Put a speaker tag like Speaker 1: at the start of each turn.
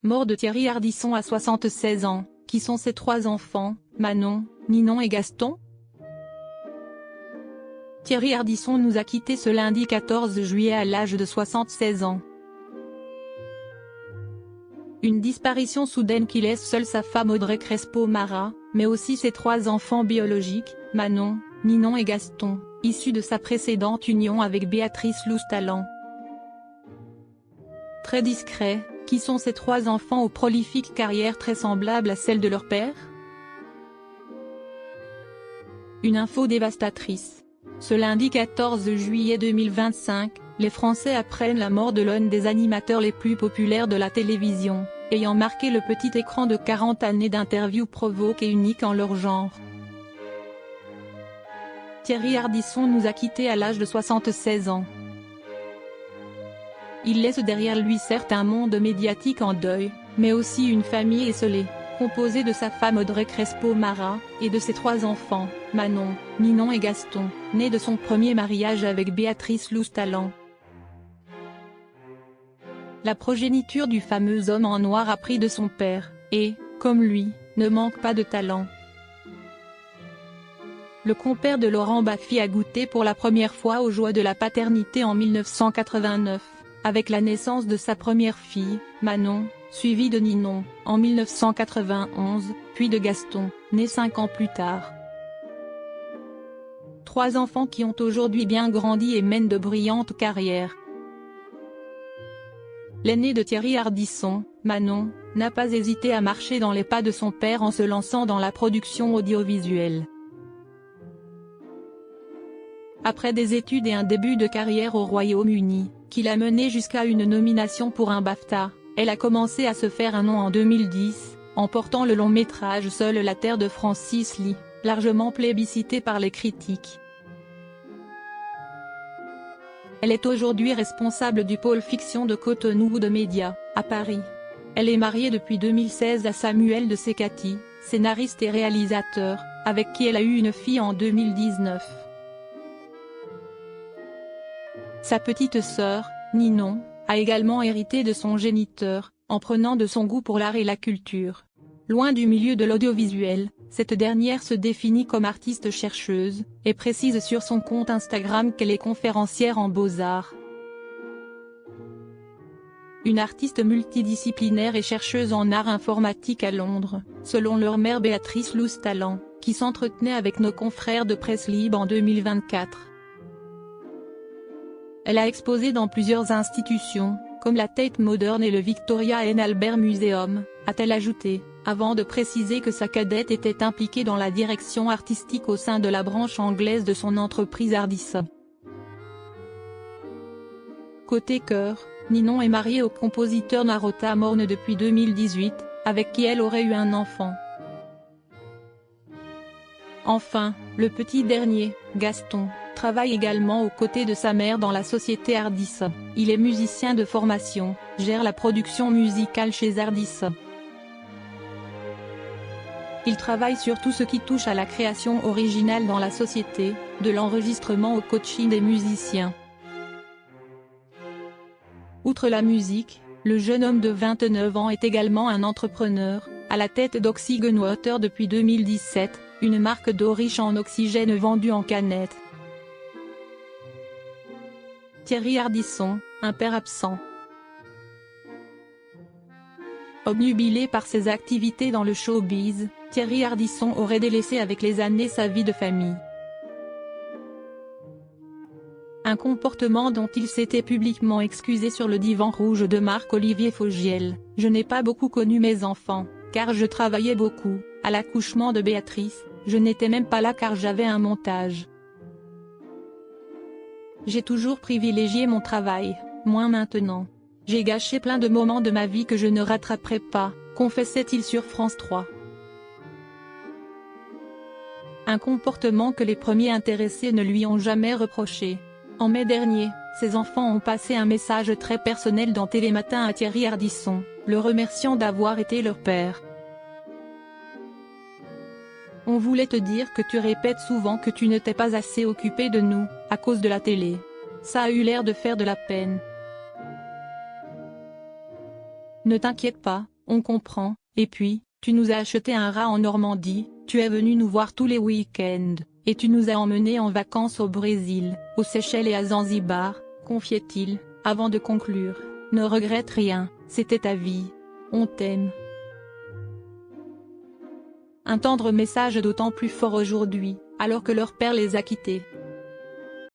Speaker 1: Mort de Thierry Ardisson à 76 ans, qui sont ses trois enfants, Manon, Ninon et Gaston? Thierry Ardisson nous a quittés ce lundi 14 juillet à l'âge de 76 ans. Une disparition soudaine qui laisse seule sa femme Audrey Crespo-Mara, mais aussi ses trois enfants biologiques, Manon, Ninon et Gaston, issus de sa précédente union avec Béatrice Loustalan. Très discrets, qui sont ces trois enfants aux prolifiques carrières très semblables à celle de leur père? Une info dévastatrice. Ce lundi 14 juillet 2025, les Français apprennent la mort de l'un des animateurs les plus populaires de la télévision, ayant marqué le petit écran de 40 années d'interviews provoques et uniques en leur genre. Thierry Ardisson nous a quittés à l'âge de 76 ans. Il laisse derrière lui certes un monde médiatique en deuil, mais aussi une famille esseulée, composée de sa femme Audrey Crespo-Mara, et de ses trois enfants, Manon, Ninon et Gaston, nés de son premier mariage avec Béatrice Loustalan. La progéniture du fameux homme en noir appris de son père, et, comme lui, ne manque pas de talent. Le compère de Laurent Baffy a goûté pour la première fois aux joies de la paternité en 1989, avec la naissance de sa première fille, Manon, suivie de Ninon, en 1991, puis de Gaston, né 5 ans plus tard. Trois enfants qui ont aujourd'hui bien grandi et mènent de brillantes carrières. L'aîné de Thierry Ardisson, Manon, n'a pas hésité à marcher dans les pas de son père en se lançant dans la production audiovisuelle. Après des études et un début de carrière au Royaume-Uni, qui l'a menée jusqu'à une nomination pour un BAFTA, elle a commencé à se faire un nom en 2010, en portant le long-métrage Seule la terre de Francis Lee, largement plébiscité par les critiques. Elle est aujourd'hui responsable du pôle fiction de Cotonou de Média, à Paris. Elle est mariée depuis 2016 à Samuel de Secati, scénariste et réalisateur, avec qui elle a eu une fille en 2019. Sa petite sœur, Ninon, a également hérité de son géniteur, en prenant de son goût pour l'art et la culture. Loin du milieu de l'audiovisuel, cette dernière se définit comme artiste chercheuse, et précise sur son compte Instagram qu'elle est conférencière en beaux-arts. Une artiste multidisciplinaire et chercheuse en art informatique à Londres, selon leur mère Béatrice Loustalan, qui s'entretenait avec nos confrères de Presse Libre en 2024. Elle a exposé dans plusieurs institutions, comme la Tate Modern et le Victoria and Albert Museum, a-t-elle ajouté, avant de préciser que sa cadette était impliquée dans la direction artistique au sein de la branche anglaise de son entreprise Ardisson. Côté cœur, Ninon est mariée au compositeur Narota Morne depuis 2018, avec qui elle aurait eu un enfant. Enfin, le petit dernier, Gaston, travaille également aux côtés de sa mère dans la société Ardisson. Il est musicien de formation, gère la production musicale chez Ardisson. Il travaille sur tout ce qui touche à la création originale dans la société, de l'enregistrement au coaching des musiciens. Outre la musique, le jeune homme de 29 ans est également un entrepreneur, à la tête d'Oxygen Water depuis 2017, une marque d'eau riche en oxygène vendue en canette. Thierry Ardisson, un père absent. Obnubilé par ses activités dans le showbiz, Thierry Ardisson aurait délaissé avec les années sa vie de famille. Un comportement dont il s'était publiquement excusé sur le divan rouge de Marc-Olivier Fogiel. « Je n'ai pas beaucoup connu mes enfants, car je travaillais beaucoup. À l'accouchement de Béatrice, je n'étais même pas là car j'avais un montage. J'ai toujours privilégié mon travail, moins maintenant. J'ai gâché plein de moments de ma vie que je ne rattraperai pas », confessait-il sur France 3. Un comportement que les premiers intéressés ne lui ont jamais reproché. En mai dernier, ses enfants ont passé un message très personnel dans Télématin à Thierry Ardisson, le remerciant d'avoir été leur père. « On voulait te dire que tu répètes souvent que tu ne t'es pas assez occupé de nous, à cause de la télé. Ça a eu l'air de faire de la peine. Ne t'inquiète pas, on comprend, et puis, tu nous as acheté un rat en Normandie, tu es venu nous voir tous les week-ends, et tu nous as emmenés en vacances au Brésil, aux Seychelles et à Zanzibar, confiait-il, avant de conclure. Ne regrette rien, c'était ta vie. On t'aime. Un tendre message d'autant plus fort aujourd'hui, alors que leur père les a quittés.